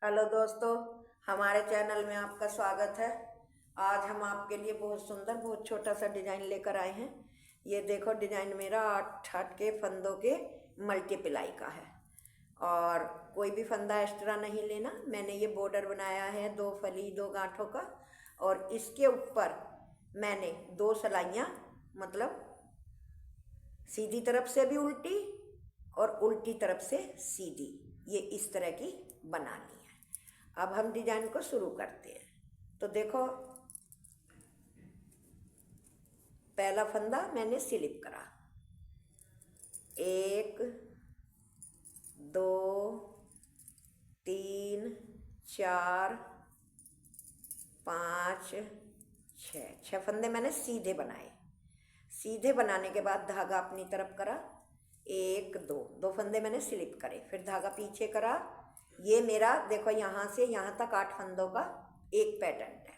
Hello दोस्तों, हमारे channel में आपका स्वागत है। आज हम आपके लिए बहुत सुंदर बहुत छोटा सा डिज़ाइन लेकर आए हैं। ये देखो, डिज़ाइन मेरा 8 के फंदों के मल्टीप्लाई का है और कोई भी फंदा एक्स्ट्रा नहीं लेना। मैंने ये बॉर्डर बनाया है 2 फली 2 गांठों का और इसके ऊपर मैंने 2 सिलाइयाँ, मतलब सीधी तरफ से भी उल्टी और उल्टी तरफ से सीधी, ये इस तरह की बनानी है। अब हम डिजाइन को शुरू करते हैं। तो देखो, पहला फंदा मैंने स्लिप करा, 1 2 3 4 5 6 फंदे मैंने सीधे बनाए। सीधे बनाने के बाद धागा अपनी तरफ करा, 1 2 फंदे मैंने स्लिप करे, फिर धागा पीछे करा। ये मेरा देखो, यहाँ से यहाँ तक 8 फंदों का एक पैटर्न है।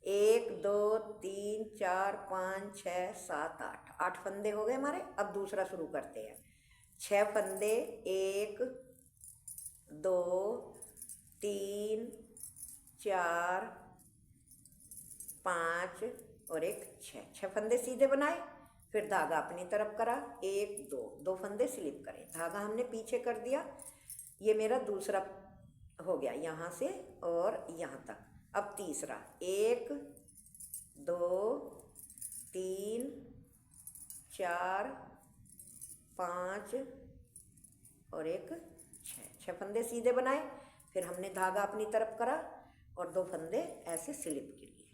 1 2 3 4 5 6 7 8 फंदे हो गए हमारे। अब दूसरा शुरू करते हैं। 6 फंदे, 1 2 3 4 5 और 1 6 फंदे सीधे बनाए। फिर धागा अपनी तरफ करा, 1 2 फंदे स्लिप करे, धागा हमने पीछे कर दिया। ये मेरा दूसरा हो गया, यहाँ से और यहाँ तक। अब तीसरा, 1 2 3 4 5 और 1 6 फंदे सीधे बनाए। फिर हमने धागा अपनी तरफ करा और 2 फंदे ऐसे स्लिप के लिए,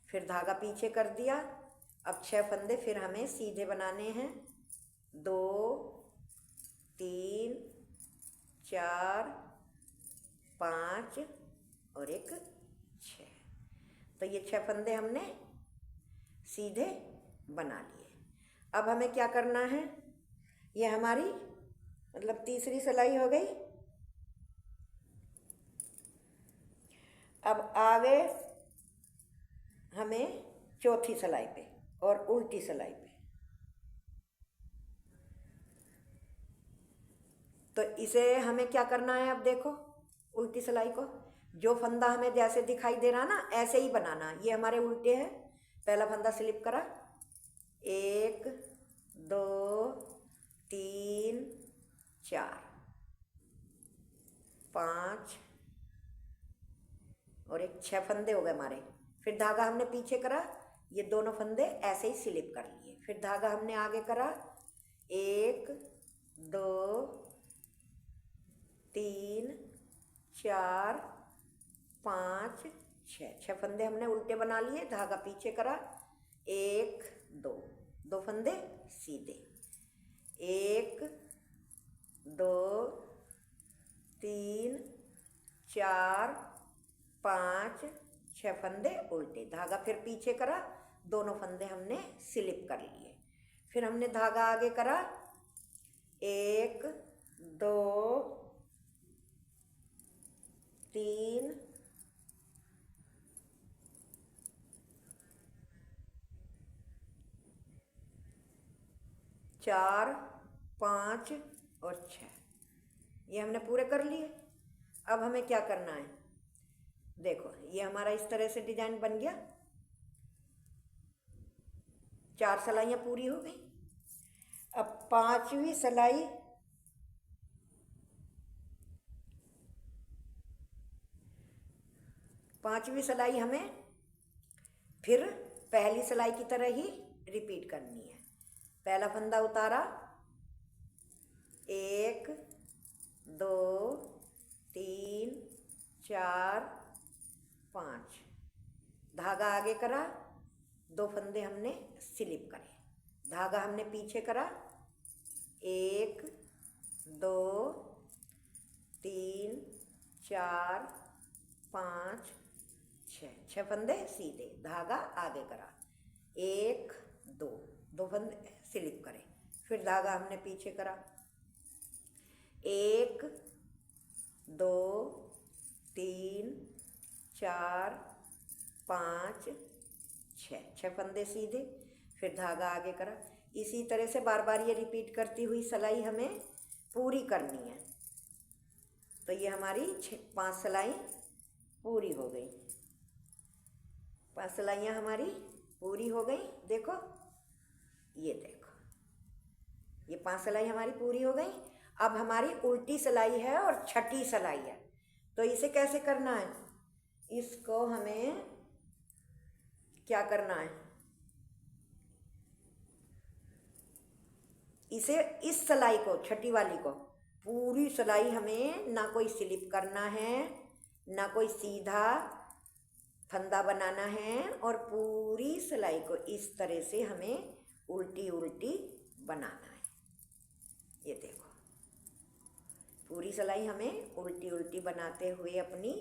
फिर धागा पीछे कर दिया। अब 6 फंदे फिर हमें सीधे बनाने हैं, 2 3 4 5 और 1 6। तो ये 6 फंदे हमने सीधे बना लिए। अब हमें क्या करना है, ये हमारी मतलब तीसरी सिलाई हो गई। अब आगे हमें चौथी सिलाई पे और उल्टी सिलाई पे, तो इसे हमें क्या करना है। अब देखो, उल्टी सिलाई को जो फंदा हमें जैसे दिखाई दे रहा ना, ऐसे ही बनाना। ये हमारे उल्टे हैं। पहला फंदा स्लिप करा, 1 2 3 4 5 और 1 6 फंदे हो गए हमारे। फिर धागा हमने पीछे करा, ये दोनों फंदे ऐसे ही स्लिप कर लिए। फिर धागा हमने आगे करा, 1 2 3 4 5 6 फंदे हमने उल्टे बना लिए। धागा पीछे करा, 1 2 फंदे सीधे, 1 2 3 4 5 6 फंदे उल्टे, धागा फिर पीछे करा, दोनों फंदे हमने स्लिप कर लिए। फिर हमने धागा आगे करा, 1 2 3 4 5 और 6, ये हमने पूरे कर लिए। अब हमें क्या करना है, देखो ये हमारा इस तरह से डिजाइन बन गया। 4 सिलाइयाँ पूरी हो गई। अब पांचवी सिलाई हमें फिर पहली सिलाई की तरह ही रिपीट करनी है। पहला फंदा उतारा, 1 2 3 4 5, धागा आगे करा, 2 फंदे हमने स्लिप करे, धागा हमने पीछे करा, 1 2 3 4 5 6 फंदे सीधे, धागा आगे करा, 1 2 फंदे स्लिप करे, फिर धागा हमने पीछे करा, 1 2 3 4 5 6 फंदे सीधे, फिर धागा आगे करा। इसी तरह से बार बार ये रिपीट करती हुई सिलाई हमें पूरी करनी है। तो ये हमारी 5 सिलाई पूरी हो गई। 5 सिलाइयाँ हमारी पूरी हो गई। देखो, ये देखो, ये 5 सिलाई हमारी पूरी हो गई। अब हमारी उल्टी सिलाई है और छठी सिलाई है। तो इसे कैसे करना है? इसको हमें क्या करना है? इसे, इस सिलाई को, छठी वाली को, पूरी सिलाई हमें ना कोई स्लिप करना है, ना कोई सीधा फंदा बनाना है, और पूरी सिलाई को इस तरह से हमें उल्टी उल्टी बनाना है। ये देखो, पूरी सिलाई हमें उल्टी उल्टी बनाते हुए अपनी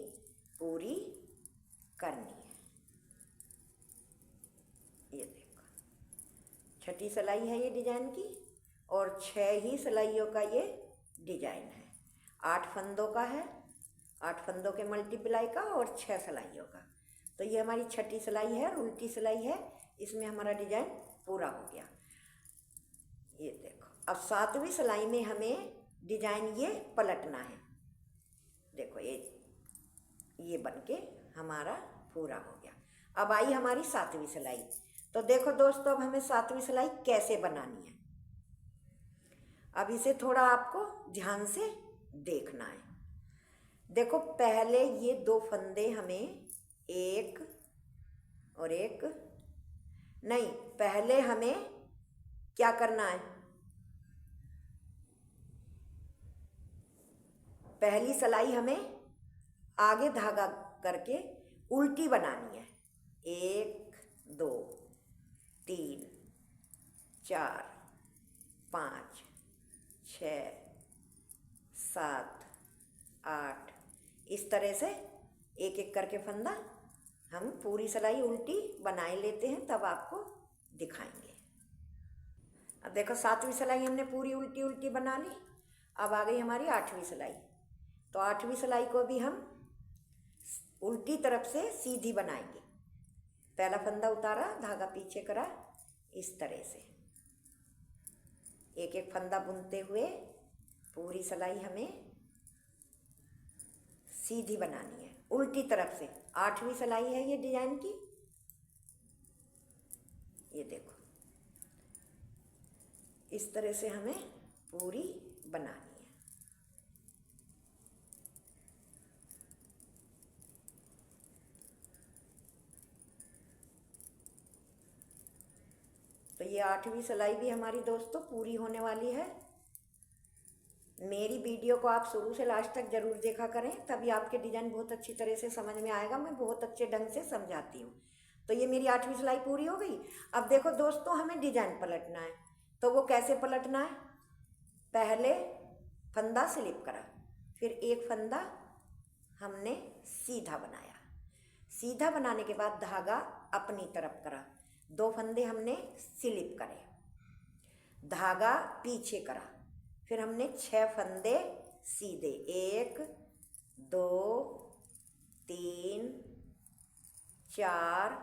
पूरी करनी है। ये देखो, छठी सिलाई है ये डिजाइन की, और 6 ही सिलाइयों का ये डिजाइन है। 8 फंदों का है, 8 फंदों के मल्टीप्लाई का, और 6 सिलाइयों का। तो ये हमारी छठी सिलाई है और उल्टी सिलाई है। इसमें हमारा डिजाइन पूरा हो गया। ये देखो, अब 7वीं सिलाई में हमें डिजाइन ये पलटना है। देखो, ये बनके हमारा पूरा हो गया। अब आई हमारी 7वीं सिलाई। तो देखो दोस्तों, अब हमें 7वीं सिलाई कैसे बनानी है। अब इसे थोड़ा आपको ध्यान से देखना है। देखो, पहले ये 2 फंदे हमें एक और एक, नहीं, पहले हमें क्या करना है? पहली सिलाई हमें आगे धागा करके उल्टी बनानी है। 1 2 3 4 5 6 7 8, इस तरह से एक एक करके फंदा हम पूरी सिलाई उल्टी बनाए लेते हैं, तब आपको दिखाएंगे। अब देखो, 7वीं सिलाई हमने पूरी उल्टी उल्टी बना ली। अब आ गई हमारी 8वीं सिलाई। तो 8वीं सिलाई को भी हम उल्टी तरफ से सीधी बनाएंगे। पहला फंदा उतारा, धागा पीछे करा, इस तरह से एक एक फंदा बुनते हुए पूरी सिलाई हमें सीधी बनानी है उल्टी तरफ से। 8वीं सिलाई है ये डिजाइन की। ये देखो, इस तरह से हमें पूरी बनानी है। तो ये 8वीं सिलाई भी हमारी दोस्तों पूरी होने वाली है। मेरी वीडियो को आप शुरू से लास्ट तक जरूर देखा करें, तभी आपके डिजाइन बहुत अच्छी तरह से समझ में आएगा। मैं बहुत अच्छे ढंग से समझाती हूँ। तो ये मेरी 8वीं सिलाई पूरी हो गई। अब देखो दोस्तों, हमें डिजाइन पलटना है। तो वो कैसे पलटना है? पहले फंदा स्लिप करा, फिर एक फंदा हमने सीधा बनाया। सीधा बनाने के बाद धागा अपनी तरफ करा, 2 फंदे हमने स्लिप करे, धागा पीछे करा, फिर हमने 6 फंदे सीधे, 1 2 3 4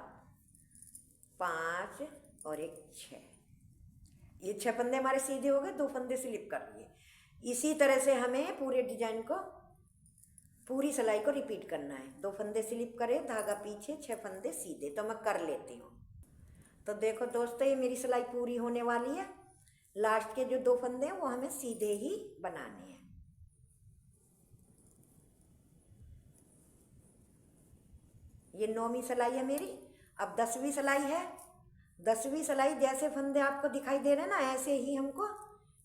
5 और एक 6। ये 6 फंदे हमारे सीधे हो गए, 2 फंदे स्लिप कर लिए। इसी तरह से हमें पूरे डिजाइन को, पूरी सिलाई को रिपीट करना है। 2 फंदे स्लिप करे, धागा पीछे, 6 फंदे सीधे। तो मैं कर लेती हूँ। तो देखो दोस्तों, ये मेरी सिलाई पूरी होने वाली है। लास्ट के जो 2 फंदे हैं वो हमें सीधे ही बनाने हैं। ये 9वीं सिलाई है मेरी। अब 10वीं सिलाई है। 10वीं सिलाई जैसे फंदे आपको दिखाई दे रहे हैं ना, ऐसे ही हमको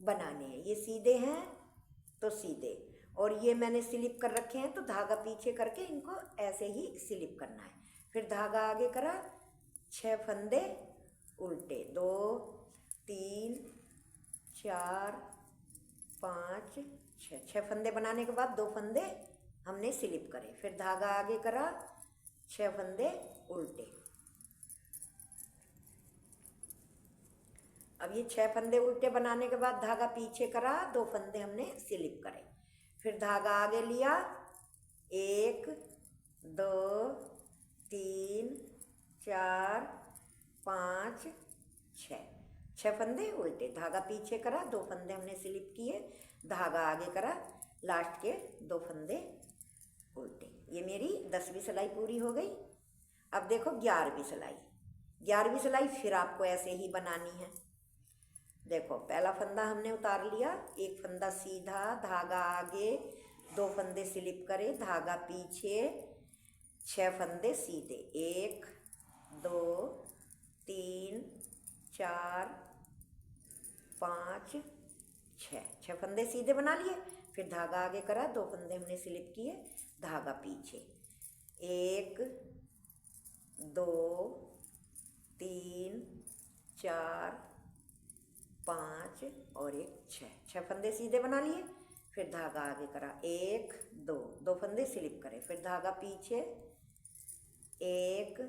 बनाने हैं। ये सीधे हैं तो सीधे, और ये मैंने स्लिप कर रखे हैं, तो धागा पीछे करके इनको ऐसे ही स्लिप करना है। फिर धागा आगे करा, 6 फंदे उल्टे, 2 3 4 5 6 फंदे बनाने के बाद 2 फंदे हमने स्लिप करे, फिर धागा आगे करा, 6 फंदे उल्टे। अब ये 6 फंदे उल्टे बनाने के बाद धागा पीछे करा, 2 फंदे हमने स्लिप करे, फिर धागा आगे लिया, 1 2 3 4 5 6 फंदे उल्टे, धागा पीछे करा, 2 फंदे हमने स्लिप किए, धागा आगे करा, लास्ट के 2 फंदे उल्टे। ये मेरी 10वीं सिलाई पूरी हो गई। अब देखो 11वीं सिलाई। 11वीं सिलाई फिर आपको ऐसे ही बनानी है। देखो पहला फंदा हमने उतार लिया, एक फंदा सीधा, धागा आगे, 2 फंदे स्लिप करे, धागा पीछे, 6 फंदे सीधे, 1 2 3 4 5 6 फंदे सीधे बना लिए। फिर धागा आगे करा, 2 फंदे हमने स्लिप किए, धागा पीछे, 1 2 3 4 5 और 1 6 फंदे सीधे बना लिए। फिर धागा आगे करा, 1 2 फंदे स्लिप करे, फिर धागा पीछे, 1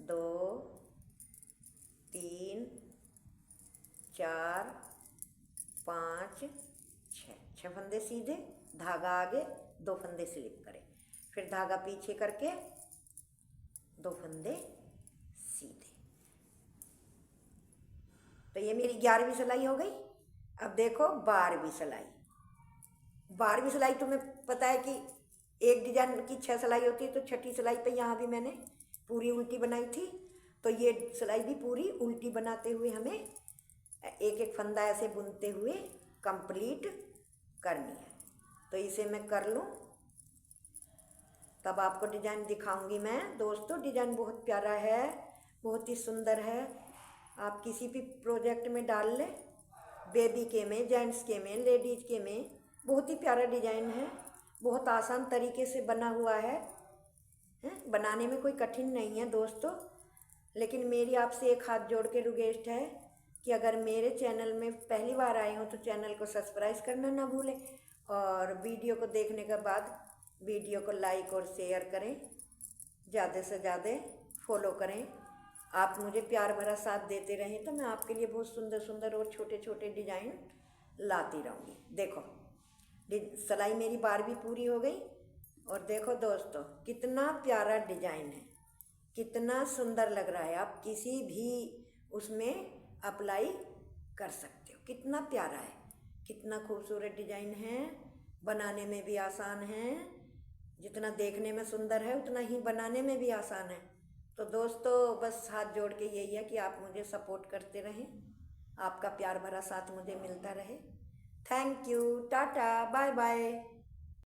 2 3 4 5 6 फंदे सीधे, धागा आगे, 2 फंदे स्लिप करे, फिर धागा पीछे करके 2 फंदे सीधे। तो ये मेरी 11वीं सिलाई हो गई। अब देखो 12वीं सिलाई। 12वीं सिलाई तुम्हें पता है कि एक डिजाइन की 6 सिलाई होती है, तो छठी सिलाई पे यहाँ भी मैंने पूरी उल्टी बनाई थी। तो ये सिलाई भी पूरी उल्टी बनाते हुए हमें एक एक फंदा ऐसे बुनते हुए कंप्लीट करनी है। तो इसे मैं कर लूँ, तब आपको डिजाइन दिखाऊंगी मैं। दोस्तों डिजाइन बहुत प्यारा है, बहुत ही सुंदर है। आप किसी भी प्रोजेक्ट में डाल लें, बेबी के में, जेंट्स के में, लेडीज के में, बहुत ही प्यारा डिजाइन है। बहुत आसान तरीके से बना हुआ है, बनाने में कोई कठिन नहीं है दोस्तों। लेकिन मेरी आपसे एक हाथ जोड़ के रिक्वेस्ट है कि अगर मेरे चैनल में पहली बार आए हो तो चैनल को सब्सक्राइब करना ना भूलें, और वीडियो को देखने के बाद वीडियो को लाइक और शेयर करें, ज़्यादा से ज़्यादा फॉलो करें। आप मुझे प्यार भरा साथ देते रहें तो मैं आपके लिए बहुत सुंदर सुंदर और छोटे छोटे डिजाइन लाती रहूँगी। देखो सिलाई मेरी 12वीं पूरी हो गई, और देखो दोस्तों कितना प्यारा डिजाइन है, कितना सुंदर लग रहा है। आप किसी भी उसमें अप्लाई कर सकते हो। कितना प्यारा है, कितना खूबसूरत डिजाइन है, बनाने में भी आसान है। जितना देखने में सुंदर है उतना ही बनाने में भी आसान है। तो दोस्तों बस हाथ जोड़ के यही है कि आप मुझे सपोर्ट करते रहें, आपका प्यार भरा साथ मुझे मिलता रहे। Thank you, tata, bye bye.